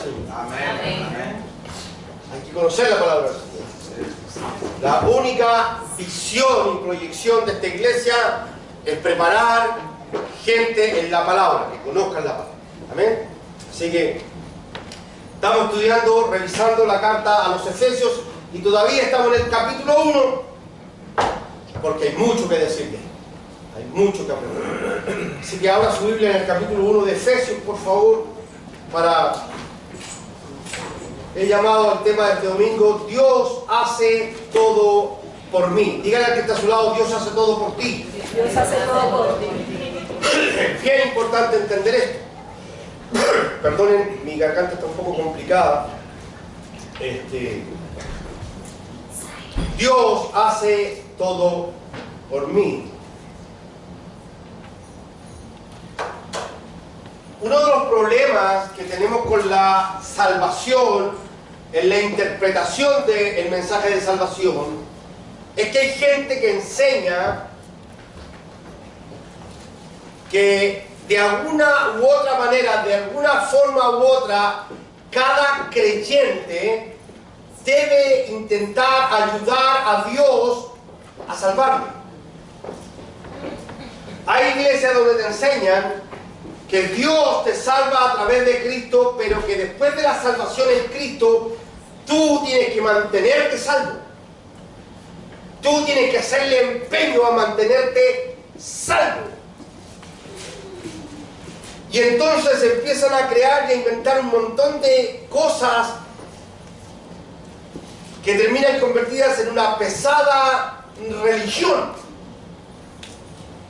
Señor. Amén. Hay que conocer la palabra del Señor. La única visión y proyección de esta iglesia es preparar gente en la palabra, que conozcan la palabra. Amén. Así que estamos estudiando, revisando la carta a los Efesios y todavía estamos en el capítulo 1 porque hay mucho que decir de él. Hay mucho que aprender. Así que abra su Biblia en el capítulo 1 de Efesios, por favor, para... He llamado al tema de este domingo, Dios hace todo por mí. Dígale al que está a su lado, Dios hace todo por ti. Dios hace todo por ti. Es bien importante entender esto. Perdonen, mi garganta está un poco complicada. Dios hace todo por mí. Uno de los problemas que tenemos con la salvación, en la interpretación del mensaje de salvación, es que hay gente que enseña que de alguna u otra manera, de alguna forma u otra, cada creyente debe intentar ayudar a Dios a salvarle. Hay iglesias donde te enseñan que Dios te salva a través de Cristo, pero que después de la salvación en Cristo, tú tienes que mantenerte salvo. Tú tienes que hacerle empeño a mantenerte salvo. Y entonces empiezan a crear y a inventar un montón de cosas que terminan convertidas en una pesada religión.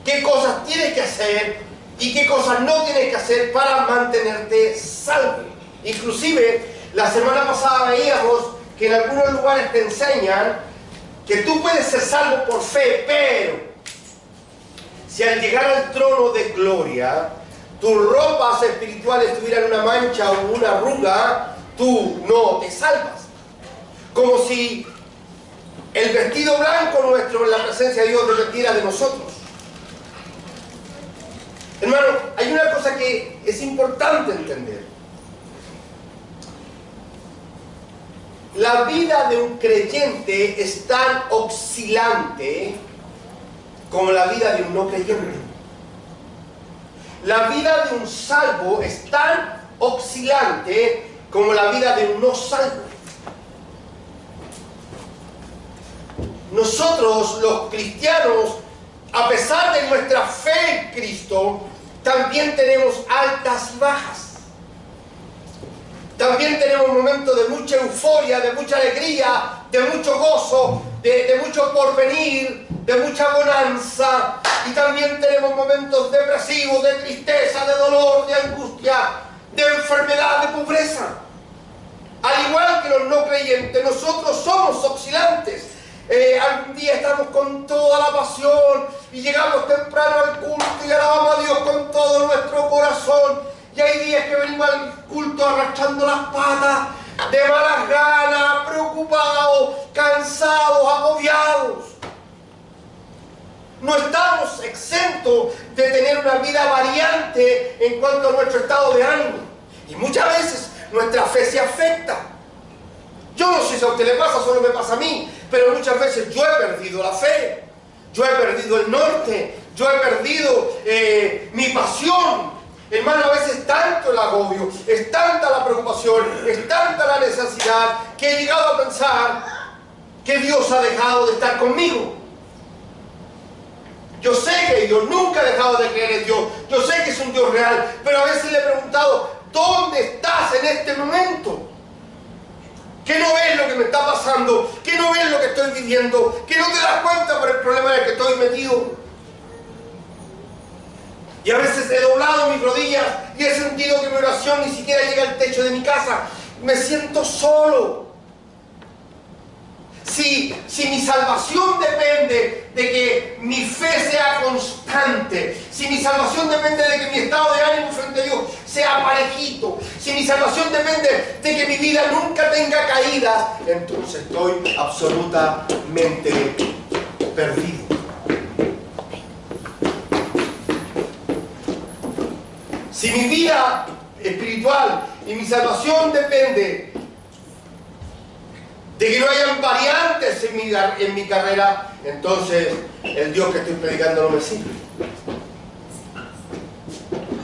¿Qué cosas tienes que hacer y qué cosas no tienes que hacer para mantenerte salvo? Inclusive, la semana pasada veíamos que en algunos lugares te enseñan que tú puedes ser salvo por fe, pero si al llegar al trono de gloria tus ropas espirituales tuvieran una mancha o una arruga, tú no te salvas. Como si el vestido blanco nuestro en la presencia de Dios dependiera de nosotros. Hermano, hay una cosa que es importante entender. La vida de un creyente es tan oscilante como la vida de un no creyente. La vida de un salvo es tan oscilante como la vida de un no salvo. Nosotros, los cristianos, a pesar de nuestra fe en Cristo, también tenemos altas y bajas. También tenemos momentos de mucha euforia, de mucha alegría, de mucho gozo, de mucho porvenir, de mucha bonanza. Y también tenemos momentos depresivos, de tristeza, de dolor, de angustia, de enfermedad, de pobreza. Al igual que los no creyentes, nosotros somos oscilantes. Algún día estamos con toda la pasión y llegamos temprano al culto y alabamos a Dios con todo nuestro corazón. Y hay días que venimos al culto arrastrando las patas, de malas ganas, preocupados, cansados, agobiados. No estamos exentos de tener una vida variante en cuanto a nuestro estado de ánimo. Y muchas veces nuestra fe se afecta. Yo no sé si a usted le pasa, solo me pasa a mí, pero muchas veces yo he perdido la fe, yo he perdido el norte, yo he perdido mi pasión. Hermano, a veces tanto el agobio, es tanta la preocupación, es tanta la necesidad, que he llegado a pensar que Dios ha dejado de estar conmigo. Yo sé que Dios nunca ha dejado de creer en Dios, yo sé que es un Dios real, pero a veces le he preguntado, ¿dónde estás en este momento? ¿Que no ves lo que me está pasando? ¿Que no ves lo que estoy viviendo? ¿Que no te das cuenta por el problema en el que estoy metido? Y a veces he doblado mis rodillas y he sentido que mi oración ni siquiera llega al techo de mi casa. Me siento solo. Si mi salvación depende de que mi fe sea constante, si mi salvación depende de que mi estado de ánimo frente a Dios sea parejito, si mi salvación depende de que mi vida nunca tenga caídas, entonces estoy absolutamente perdido. Si mi vida espiritual y mi salvación depende de que no hayan variantes en mi carrera, entonces el Dios que estoy predicando no me sirve.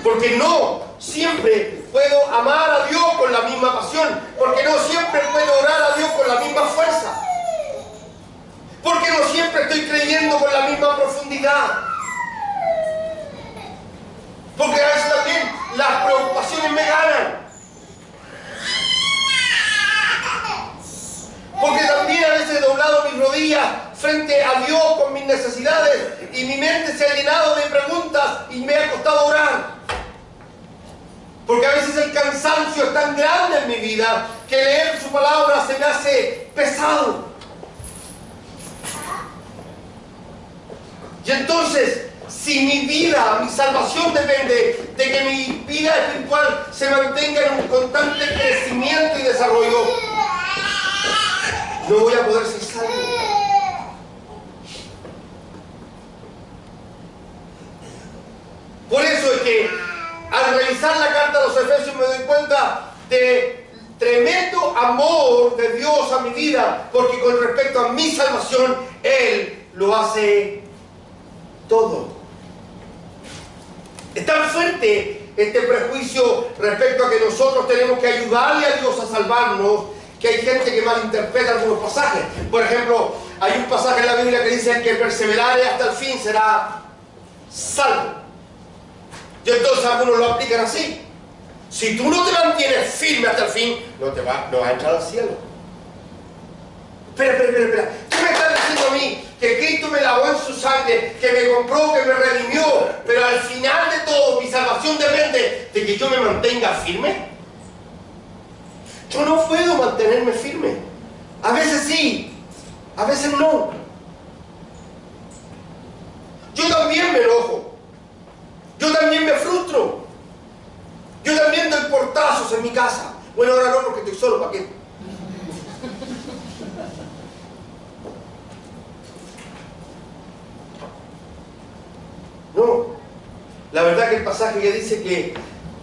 Porque no siempre puedo amar a Dios con la misma pasión, porque no siempre puedo orar a Dios con la misma fuerza, porque no siempre estoy creyendo con la misma profundidad, porque a veces también las preocupaciones me ganan, porque también a veces he doblado mis rodillas frente a Dios con mis necesidades y mi mente se ha llenado de preguntas y me ha costado orar. Porque a veces el cansancio es tan grande en mi vida que leer su palabra se me hace pesado. Y entonces, si mi vida, mi salvación depende de que mi vida espiritual se mantenga en un constante crecimiento y desarrollo, no voy a poder ser salvo. Por eso es que al revisar la carta a los Efesios me doy cuenta de tremendo amor de Dios a mi vida, porque con respecto a mi salvación, Él lo hace todo. Es tan fuerte este prejuicio respecto a que nosotros tenemos que ayudarle a Dios a salvarnos, que hay gente que malinterpreta algunos pasajes. Por ejemplo, hay un pasaje en la Biblia que dice que el perseverare hasta el fin será salvo. Y entonces algunos lo aplican así. Si tú no te mantienes firme hasta el fin, no vas a entrar al cielo. Espera. Tú me estás diciendo a mí que Cristo me lavó en su sangre, que me compró, que me redimió, pero al final de todo mi salvación depende de que yo me mantenga firme. Yo no puedo mantenerme firme. A veces sí, a veces no. Yo también me enojo. Yo también me frustro. Yo también doy portazos en mi casa. Bueno, ahora no porque estoy solo, ¿para qué? No. La verdad que el pasaje que dice que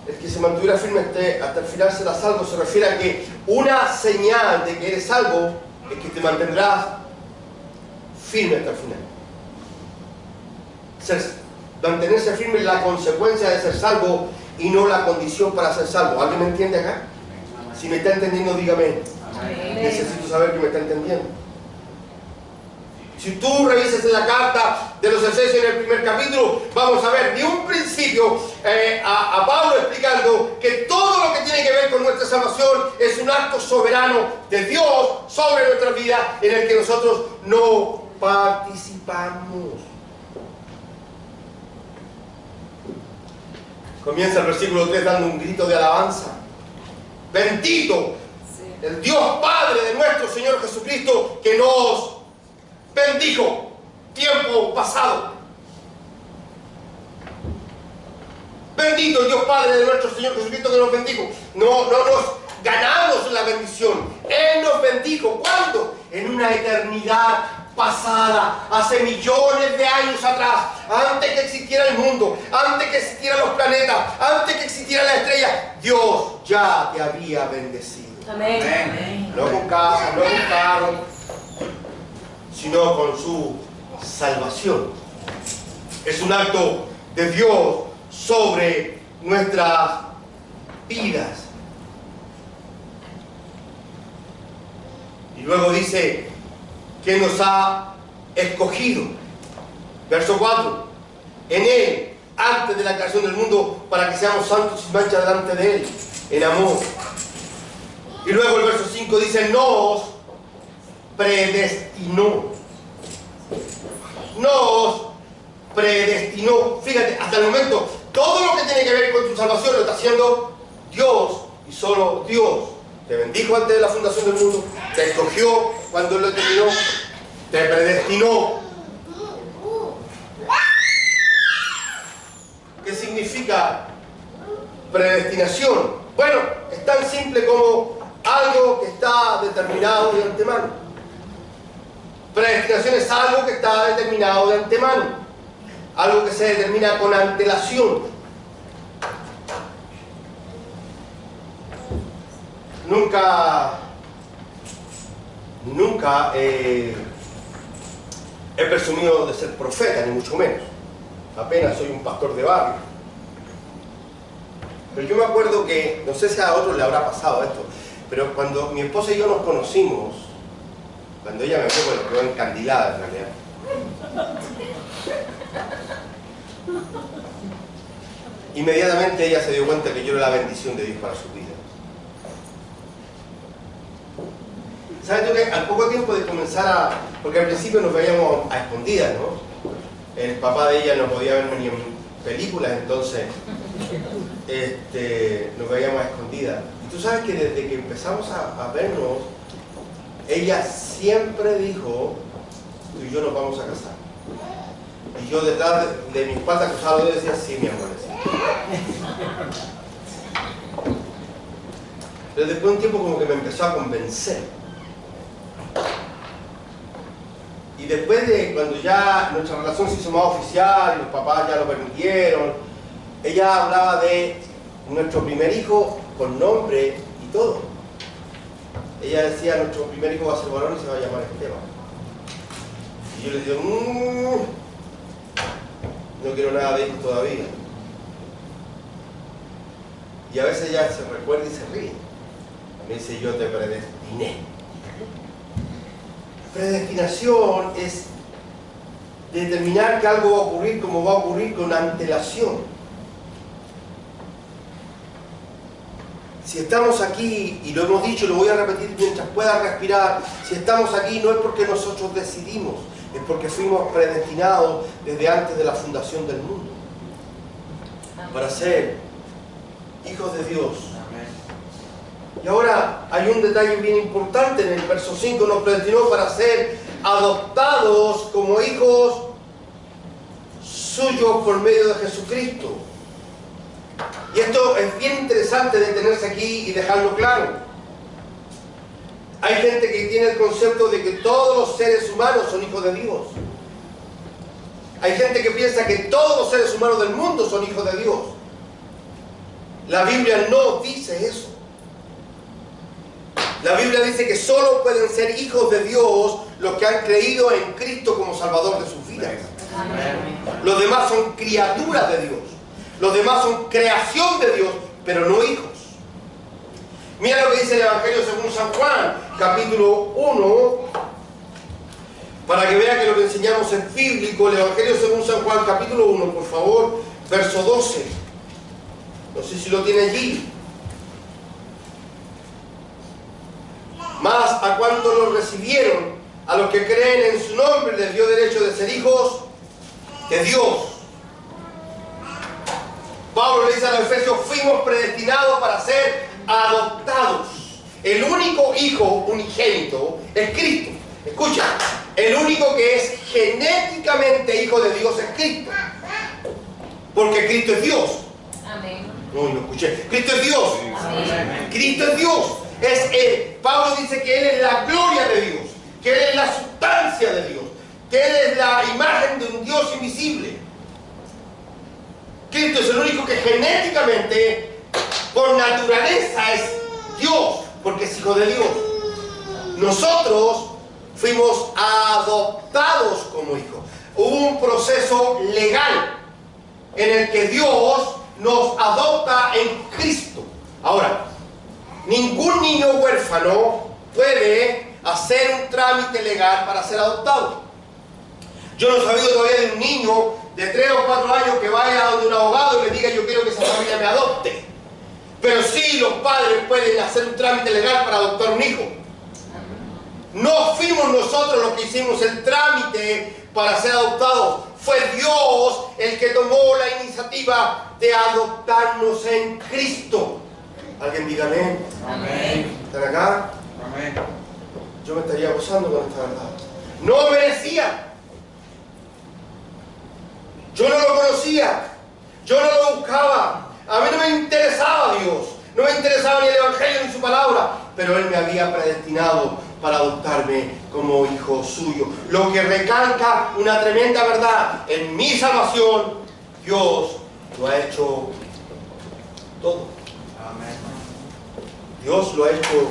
el que se mantuviera firme hasta el final será salvo, se refiere a que una señal de que eres salvo es que te mantendrás firme hasta el final. Mantenerse firme es la consecuencia de ser salvo y no la condición para ser salvo. ¿Alguien me entiende acá? Si me está entendiendo, dígame. Necesito saber que me está entendiendo. Si tú revisas en la carta de los Efesios en el primer capítulo, vamos a ver de un principio a Pablo explicando que todo lo que tiene que ver con nuestra salvación es un acto soberano de Dios sobre nuestra vida en el que nosotros no participamos. Comienza el versículo 3 dando un grito de alabanza. Bendito el Dios Padre de nuestro Señor Jesucristo, que nos bendijo tiempo pasado. Bendito el Dios Padre de nuestro Señor Jesucristo, que nos bendijo. No nos ganamos la bendición. Él nos bendijo. ¿Cuándo? En una eternidad pasada, hace millones de años atrás, antes que existiera el mundo, antes que existieran los planetas, antes que existiera la estrella, Dios ya te había bendecido. Amén. Amén. No con casa, no con carro, sino con su salvación. Es un acto de Dios sobre nuestras vidas. Y luego dice que nos ha escogido. Verso 4. En Él, antes de la creación del mundo, para que seamos santos sin mancha delante de Él, en amor. Y luego el verso 5 dice, nos predestinó. Nos predestinó. Fíjate, hasta el momento, todo lo que tiene que ver con tu salvación lo está haciendo Dios y solo Dios. Te bendijo antes de la fundación del mundo, te escogió cuando Él lo terminó, te predestinó. ¿Qué significa predestinación? Bueno, es tan simple como algo que está determinado de antemano. Predestinación es algo que está determinado de antemano, algo que se determina con antelación. Nunca he presumido de ser profeta, ni mucho menos. Apenas soy un pastor de barrio. Pero yo me acuerdo que, no sé si a otros le habrá pasado esto, pero cuando mi esposa y yo nos conocimos, cuando ella me vio, bueno, quedó encandilada en realidad. Inmediatamente ella se dio cuenta que yo era la bendición de Dios para su vida. ¿Sabes tú que al poco tiempo de comenzar porque al principio nos veíamos a escondidas, ¿no? El papá de ella no podía vernos ni en películas, entonces nos veíamos a escondidas. Y tú sabes que desde que empezamos a vernos, ella siempre dijo, tú y yo nos vamos a casar. Y yo detrás de mi espalda cruzada yo decía, sí, mi amor, sí. Pero después de un tiempo como que me empezó a convencer. Y después de cuando ya nuestra relación se hizo más oficial, los papás ya lo permitieron, ella hablaba de nuestro primer hijo con nombre y todo. Ella decía, nuestro primer hijo va a ser varón y se va a llamar Esteban. Y yo le digo, no quiero nada de hijos todavía. Y a veces ella se recuerda y se ríe. Me dice, yo te predestiné. Predestinación es determinar que algo va a ocurrir como va a ocurrir con antelación. Si estamos aquí, y lo hemos dicho y lo voy a repetir mientras pueda respirar, si estamos aquí no es porque nosotros decidimos, es porque fuimos predestinados desde antes de la fundación del mundo para ser hijos de Dios. Y ahora hay un detalle bien importante en el verso 5, nos predestinó para ser adoptados como hijos suyos por medio de Jesucristo. Y esto es bien interesante detenerse aquí y dejarlo claro. Hay gente que tiene el concepto de que todos los seres humanos son hijos de Dios. Hay gente que piensa que todos los seres humanos del mundo son hijos de Dios. La Biblia no dice eso. La Biblia dice que solo pueden ser hijos de Dios los que han creído en Cristo como Salvador de sus vidas. Los demás son criaturas de Dios. Los demás son creación de Dios, pero no hijos. Mira lo que dice el Evangelio según San Juan, capítulo 1, para que vea que lo que enseñamos es bíblico. El Evangelio según San Juan, capítulo 1, por favor, verso 12. No sé si lo tiene allí. Mas a cuantos lo recibieron, a los que creen en su nombre, les dio derecho de ser hijos de Dios. Pablo le dice a los Efesios, fuimos predestinados para ser adoptados. El único hijo unigénito es Cristo. Escucha, el único que es genéticamente hijo de Dios es Cristo. Porque Cristo es Dios. Amén. No escuché. Cristo es Dios. Amén. Cristo es Dios. Es Él. Pablo dice que Él es la gloria de Dios, que Él es la sustancia de Dios, que Él es la imagen de un Dios invisible. Cristo es el único que genéticamente, por naturaleza, es Dios, porque es hijo de Dios. Nosotros fuimos adoptados como hijos. Hubo un proceso legal en el que Dios nos adopta en Cristo. Ahora, ningún niño huérfano puede hacer un trámite legal para ser adoptado. Yo no he sabido todavía de un niño de 3 o 4 años que vaya a donde un abogado y le diga yo quiero que esa familia me adopte. Pero sí los padres pueden hacer un trámite legal para adoptar un hijo. No fuimos nosotros los que hicimos el trámite para ser adoptados. Fue Dios el que tomó la iniciativa de adoptarnos en Cristo. ¿Alguien diga amén? Amén. ¿Están acá? Amén. Yo me estaría gozando con esta verdad. No merecía. Yo no lo conocía. Yo no lo buscaba. A mí no me interesaba Dios. No me interesaba ni el Evangelio ni su palabra. Pero Él me había predestinado para adoptarme como hijo suyo. Lo que recalca una tremenda verdad. En mi salvación, Dios lo ha hecho todo. Amén. Dios lo ha hecho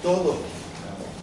todo